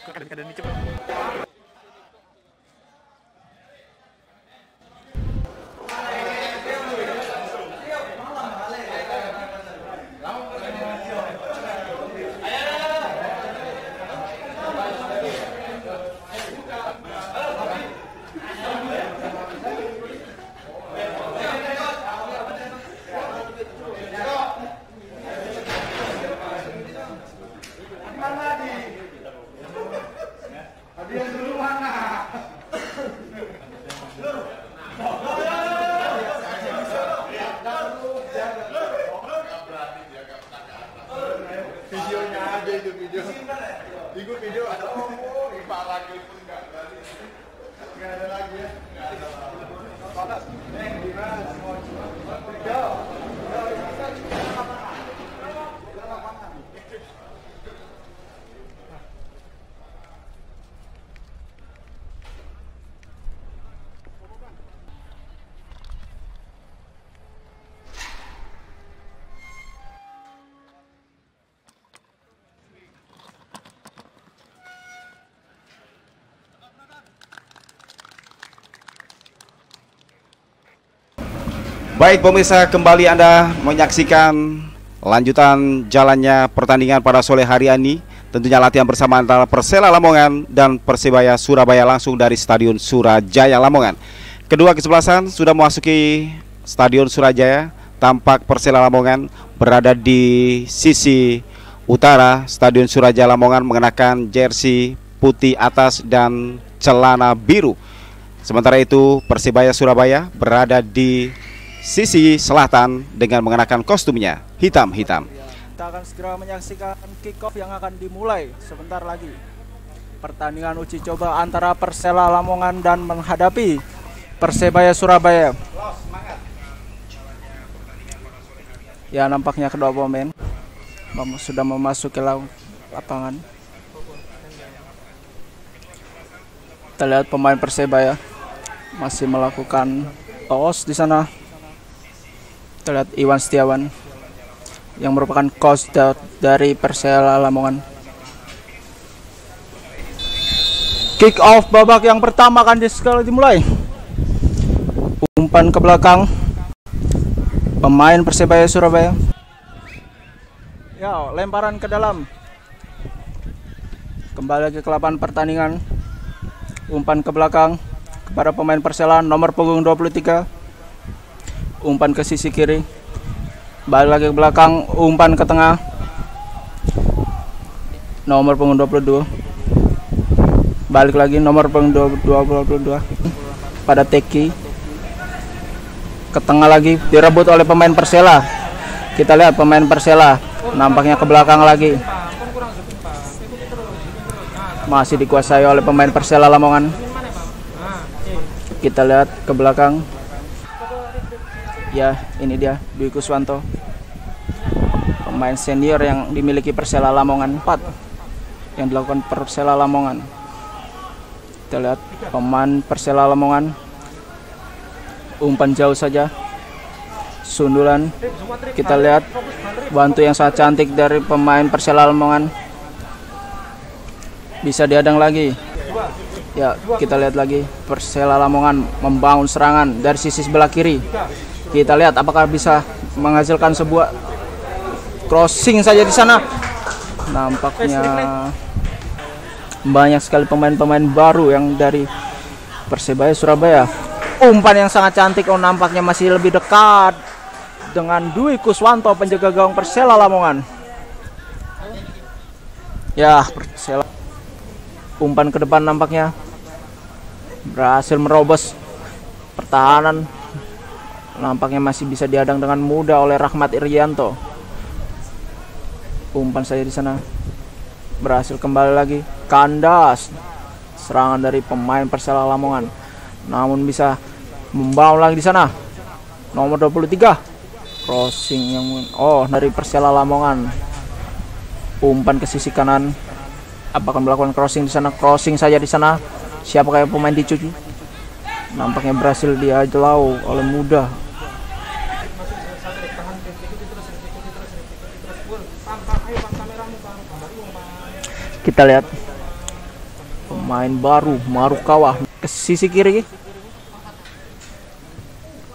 Kadang-kadang ini cepet. Videonya aja itu video ada Pak lagi pun nggak ada lagi ya. Panas. Baik pemirsa, kembali Anda menyaksikan lanjutan jalannya pertandingan pada sore hari ini. Tentunya latihan bersama antara Persela Lamongan dan Persebaya Surabaya langsung dari Stadion Surajaya Lamongan. Kedua kesebelasan sudah memasuki Stadion Surajaya. Tampak Persela Lamongan berada di sisi utara Stadion Surajaya Lamongan mengenakan jersey putih atas dan celana biru. Sementara itu Persebaya Surabaya berada di sisi selatan dengan mengenakan kostumnya hitam-hitam. Kita akan segera menyaksikan kick-off yang akan dimulai sebentar lagi. Pertandingan uji coba antara Persela Lamongan dan menghadapi Persebaya Surabaya. Ya, nampaknya kedua pemain sudah memasuki lapangan. Kita lihat pemain Persebaya masih melakukan toss di sana. Kita lihat Iwan Setiawan yang merupakan coach dari Persela Lamongan. Kick off babak yang pertama akan sekali dimulai. Umpan ke belakang pemain Persebaya Surabaya. Ya, lemparan ke dalam. Kembali lagi ke lapangan pertandingan. Umpan ke belakang kepada pemain Persela nomor punggung 23. Umpan ke sisi kiri, balik lagi ke belakang, umpan ke tengah, nomor punggung 22, balik lagi nomor punggung 22 pada Teki, ke tengah lagi, direbut oleh pemain Persela. Kita lihat pemain Persela nampaknya ke belakang lagi, masih dikuasai oleh pemain Persela Lamongan. Kita lihat ke belakang. Ya, ini dia Dwi Kuswanto, pemain senior yang dimiliki Persela Lamongan 4 yang dilakukan Persela Lamongan. Kita lihat pemain Persela Lamongan, umpan jauh saja, sundulan. Kita lihat bantu yang sangat cantik dari pemain Persela Lamongan, bisa dihadang lagi. Ya, kita lihat lagi Persela Lamongan membangun serangan dari sisi sebelah kiri. Kita lihat apakah bisa menghasilkan sebuah crossing saja di sana. Nampaknya banyak sekali pemain-pemain baru yang dari Persebaya Surabaya. Umpan yang sangat cantik, nampaknya masih lebih dekat dengan Dwi Kuswanto, penjaga gawang Persela Lamongan. Ya, Persela umpan ke depan nampaknya berhasil merobos pertahanan. Nampaknya masih bisa dihadang dengan mudah oleh Rahmat Irianto. Umpan saja di sana berhasil kembali lagi. Kandas serangan dari pemain Persela Lamongan, namun bisa membawa lagi di sana. Nomor 23 crossing yang dari Persela Lamongan. Umpan ke sisi kanan. Apakah melakukan crossing di sana? Crossing saja di sana. Siapakah pemain dicuci? Nampaknya berhasil dihalau oleh mudah. Kita lihat Pemain baru Marukawa ke sisi kiri.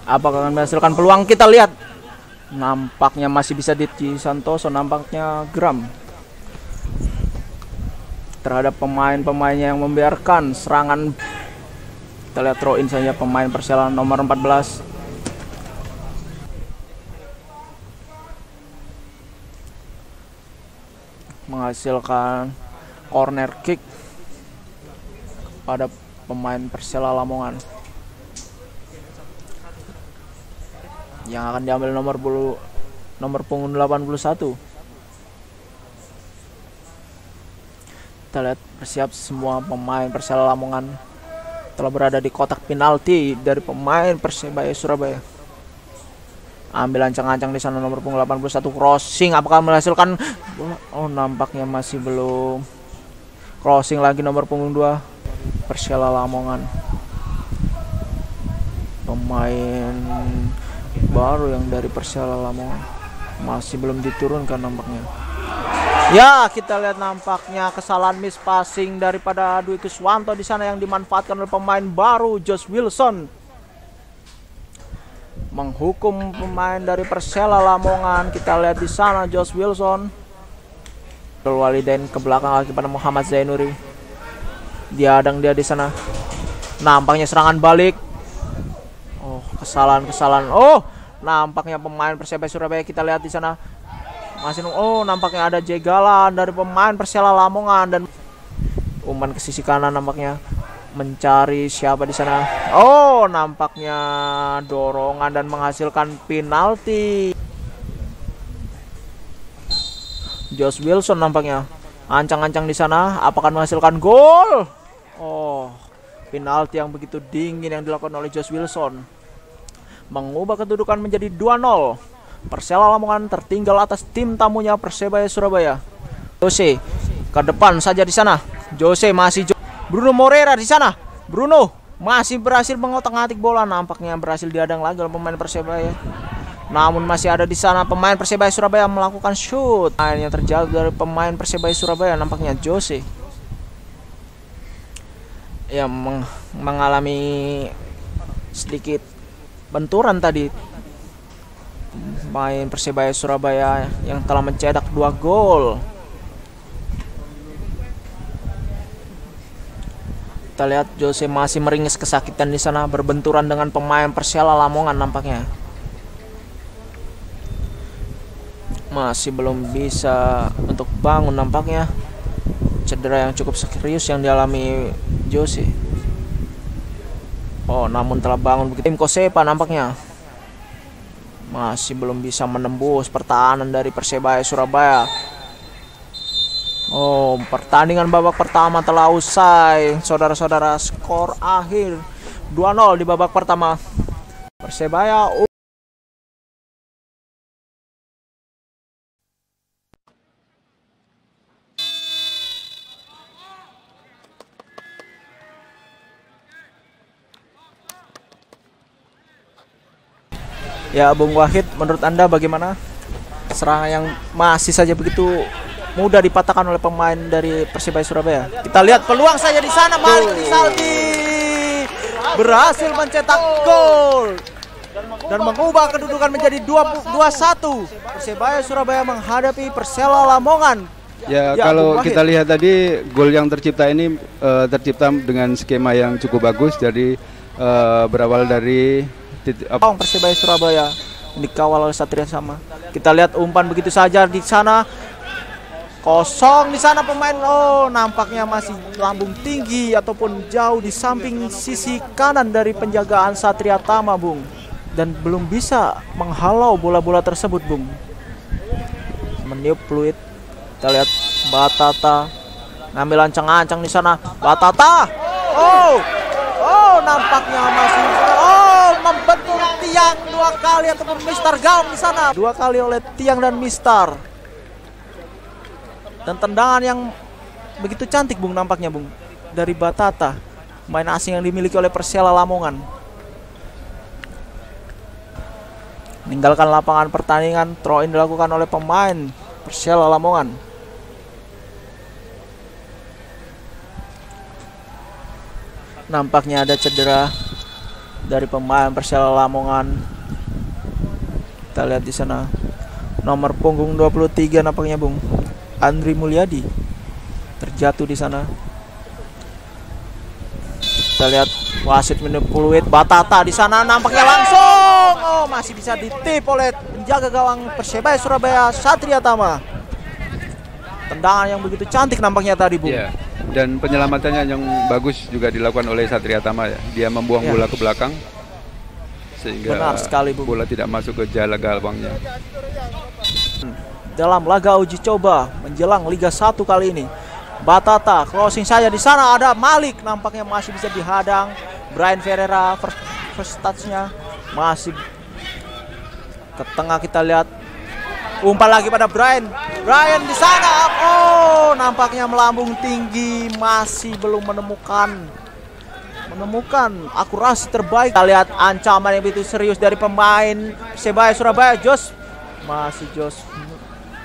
Apakah akan menghasilkan peluang? Kita lihat. Nampaknya masih bisa Ditji Santoso, nampaknya geram terhadap pemain-pemainnya yang membiarkan serangan. Kita lihat throw in saja pemain Persela nomor 14. Menghasilkan corner kick pada pemain Persela Lamongan yang akan diambil nomor punggung 81. Kita lihat bersiap semua pemain Persela Lamongan telah berada di kotak penalti dari pemain Persebaya Surabaya. Ambil ancang-ancang di sana nomor punggung 81, crossing, apakah menghasilkan bola? Oh, nampaknya masih belum. Crossing lagi nomor punggung 2 Persela Lamongan. Pemain baru yang dari Persela Lamongan masih belum diturunkan nampaknya. Ya, kita lihat nampaknya kesalahan miss passing daripada Dwi Kuswanto di sana yang dimanfaatkan oleh pemain baru Josh Wilson. Menghukum pemain dari Persela Lamongan. Kita lihat di sana Josh Wilson. Walidain ke belakang lagi pada Muhammad Zainuri. Diadang dia di sana. Nampaknya serangan balik. Oh, kesalahan. Oh, nampaknya pemain Persebaya Surabaya, kita lihat di sana. Masih nampaknya ada jegalan dari pemain Persela Lamongan dan umpan ke sisi kanan nampaknya mencari siapa di sana. Oh, nampaknya dorongan dan menghasilkan penalti. Josh Wilson nampaknya ancang-ancang di sana, apakah menghasilkan gol? Oh, penalti yang begitu dingin yang dilakukan oleh Josh Wilson mengubah kedudukan menjadi 2-0. Persela Lamongan tertinggal atas tim tamunya Persebaya Surabaya. Jose ke depan saja di sana. Jose masih Bruno Moreira di sana. Bruno masih berhasil mengotak-atik bola, nampaknya berhasil diadang lagi oleh pemain Persebaya. Namun masih ada di sana pemain Persebaya Surabaya melakukan shoot. Yang terjatuh dari pemain Persebaya Surabaya nampaknya Jose yang mengalami sedikit benturan tadi. Pemain Persebaya Surabaya yang telah mencetak 2 gol. Kita lihat Jose masih meringis kesakitan di sana, berbenturan dengan pemain Persela Lamongan nampaknya. Masih belum bisa untuk bangun nampaknya. Cedera yang cukup serius yang dialami Jose. Oh, namun telah bangun begitu. Tim Kosepa nampaknya masih belum bisa menembus pertahanan dari Persebaya Surabaya. Oh, pertandingan babak pertama telah usai. Saudara-saudara, skor akhir 2-0 di babak pertama. Persebaya Ya, Bung Wahid, menurut Anda bagaimana serangan yang masih saja begitu mudah dipatahkan oleh pemain dari Persebaya Surabaya? Kita lihat peluang saja di sana. Malik Rizaldi berhasil mencetak gol dan mengubah kedudukan menjadi 2-1. Persebaya Surabaya menghadapi Persela Lamongan. Ya, kalau kita lihat tadi gol yang tercipta ini tercipta dengan skema yang cukup bagus. Jadi berawal dari Persebaya Surabaya dikawal oleh Satria Sama. Kita lihat umpan begitu saja di sana. Kosong di sana pemain. Oh, nampaknya masih lambung tinggi ataupun jauh di samping sisi kanan dari penjagaan Satria Tama, Bung. Dan belum bisa menghalau bola-bola tersebut, Bung. Meniup fluid. Kita lihat Batata ngambil ancang-ancang di sana. Batata. Oh, nampaknya masih membentur tiang 2 kali ataupun Mister Gaum di sana. 2 kali oleh tiang dan Mister. Dan tendangan yang begitu cantik, Bung, nampaknya, Bung, dari Batata, main asing yang dimiliki oleh Persela Lamongan. Meninggalkan lapangan pertandingan, throw in dilakukan oleh pemain Persela Lamongan. nampaknya ada cedera dari pemain Persela Lamongan. Kita lihat di sana nomor punggung 23 nampaknya Bung Andri Mulyadi terjatuh di sana. Kita lihat wasit minum fluid. Batata di sana nampaknya langsung. Oh, masih bisa ditip oleh penjaga gawang Persebaya Surabaya Satria Tama. Tendangan yang begitu cantik nampaknya tadi Bung. Yeah. Dan penyelamatannya yang bagus juga dilakukan oleh Satria Tama ya. Dia membuang bola ke belakang sehingga benar sekali, Bung. Bola tidak masuk ke jala gawangnya. Dalam laga uji coba menjelang Liga 1 kali ini, Batata crossing saja di sana, ada Malik nampaknya masih bisa dihadang. Brian Ferreira first touch-nya masih ke tengah. Kita lihat umpan lagi pada Brian di sana. Oh, nampaknya melambung tinggi, masih belum menemukan akurasi terbaik. Kita lihat ancaman yang begitu serius dari pemain Persebaya Surabaya. Jos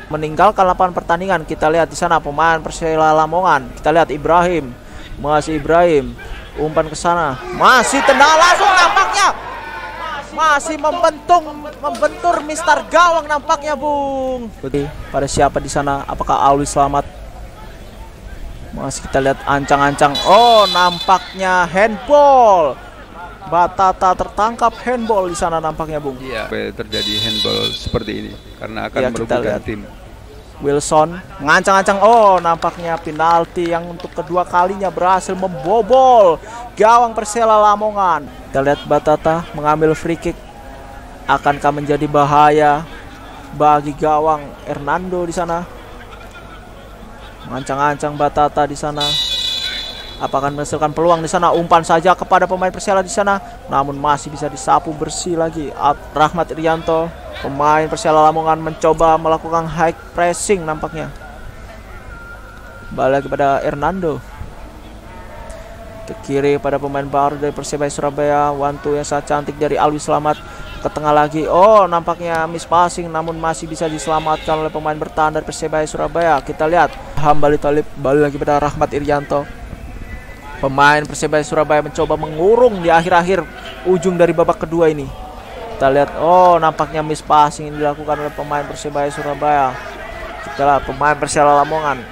meninggalkan lapangan pertandingan. Kita lihat di sana pemain Persela Lamongan. Kita lihat Ibrahim, umpan ke sana, masih tendangan langsung nampaknya. Masih membentur Mister Gawang nampaknya Bung. Pada siapa di sana? Apakah Alwi Slamet? Masih kita lihat ancang-ancang. Oh, nampaknya handball. Batata tertangkap handball di sana nampaknya Bung. Iya. Terjadi handball seperti ini karena akan ya, merugikan tim. Wilson ngancang-ancang. Oh, nampaknya penalti yang untuk kedua kalinya berhasil membobol gawang Persela Lamongan. Kita lihat Batata mengambil free kick. Akankah menjadi bahaya bagi gawang Hernando di sana? Mengancang-ancang Batata di sana. Apakah menghasilkan peluang di sana? Umpan saja kepada pemain Persela di sana, namun masih bisa disapu bersih lagi. Rahmat Irianto, pemain Persela Lamongan, mencoba melakukan high pressing nampaknya. Balik kepada Hernando. Ke kiri pada pemain baru dari Persebaya Surabaya. Wantu yang sangat cantik dari Alwi Slamet. Ke tengah lagi. Oh, nampaknya miss passing, namun masih bisa diselamatkan oleh pemain bertahan dari Persebaya Surabaya. Kita lihat Hambali Talib balik lagi pada Rahmat Irianto. Pemain Persebaya Surabaya mencoba mengurung di akhir-akhir ujung dari babak kedua ini. Kita lihat, oh, nampaknya miss passing yang dilakukan oleh pemain Persebaya Surabaya. Kita lihat pemain Persela Lamongan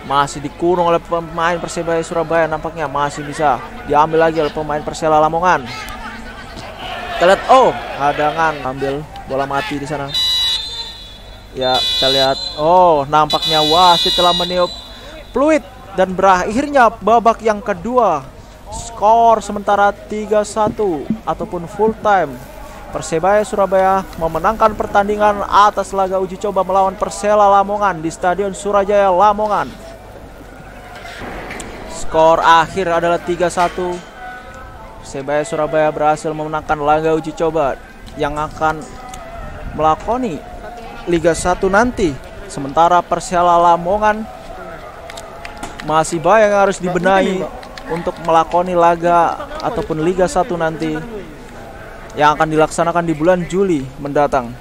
masih dikurung oleh pemain Persebaya Surabaya, nampaknya masih bisa diambil lagi oleh pemain Persela Lamongan. Kita lihat, oh, hadangan, ambil bola mati di sana. Ya, kita lihat, oh, nampaknya wasit telah meniup fluid. Dan berakhirnya babak yang kedua. Skor sementara 3-1 ataupun full time. Persebaya Surabaya memenangkan pertandingan atas laga uji coba melawan Persela Lamongan di Stadion Surajaya Lamongan. Skor akhir adalah 3-1. Persebaya Surabaya berhasil memenangkan laga uji coba yang akan melakoni Liga 1 nanti. Sementara Persela Lamongan masih banyak yang harus dibenahi untuk melakoni laga ataupun Liga 1 nanti yang akan dilaksanakan di bulan Juli mendatang.